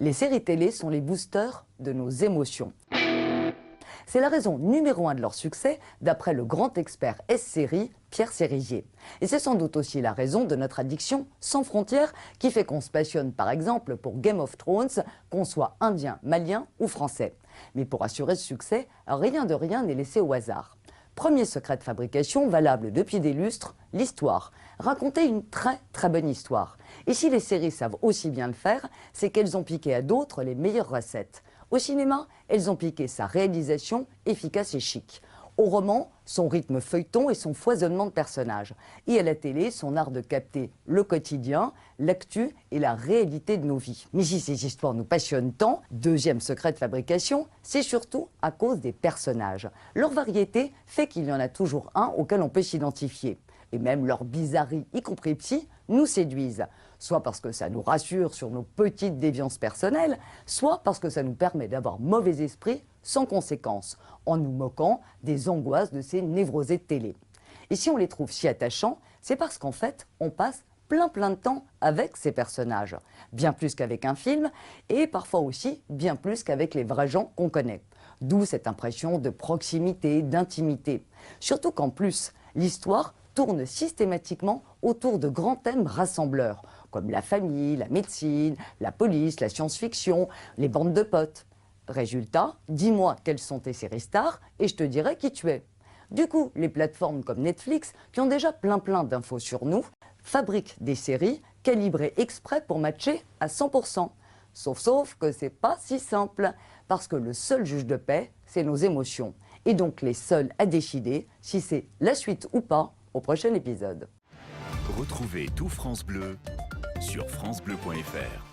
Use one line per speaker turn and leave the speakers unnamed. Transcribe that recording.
Les séries télé sont les boosters de nos émotions. C'est la raison numéro 1 de leur succès, d'après le grand expert S-Série, Pierre Sérigier. Et c'est sans doute aussi la raison de notre addiction sans frontières, qui fait qu'on se passionne par exemple pour Game of Thrones, qu'on soit indien, malien ou français. Mais pour assurer ce succès, rien de rien n'est laissé au hasard. Premier secret de fabrication, valable depuis des lustres, l'histoire. Raconter une très bonne histoire. Et si les séries savent aussi bien le faire, c'est qu'elles ont piqué à d'autres les meilleures recettes. Au cinéma, elles ont piqué sa réalisation efficace et chic. Au roman, son rythme feuilleton et son foisonnement de personnages. Et à la télé, son art de capter le quotidien, l'actu et la réalité de nos vies. Mais si ces histoires nous passionnent tant, deuxième secret de fabrication, c'est surtout à cause des personnages. Leur variété fait qu'il y en a toujours un auquel on peut s'identifier. Et même leur bizarrerie, y compris psy, nous séduisent. Soit parce que ça nous rassure sur nos petites déviances personnelles, soit parce que ça nous permet d'avoir mauvais esprit sans conséquence, en nous moquant des angoisses de ces névrosés de télé. Et si on les trouve si attachants, c'est parce qu'en fait, on passe plein de temps avec ces personnages. Bien plus qu'avec un film, et parfois aussi bien plus qu'avec les vrais gens qu'on connaît. D'où cette impression de proximité, d'intimité. Surtout qu'en plus, l'histoire tourne systématiquement autour de grands thèmes rassembleurs, comme la famille, la médecine, la police, la science-fiction, les bandes de potes. Résultat, dis-moi quelles sont tes séries stars et je te dirai qui tu es. Du coup, les plateformes comme Netflix, qui ont déjà plein d'infos sur nous, fabriquent des séries calibrées exprès pour matcher à 100%. Sauf que c'est pas si simple, parce que le seul juge de paix, c'est nos émotions. Et donc les seuls à décider si c'est la suite ou pas au prochain épisode.
Retrouvez tout France Bleu sur francebleu.fr.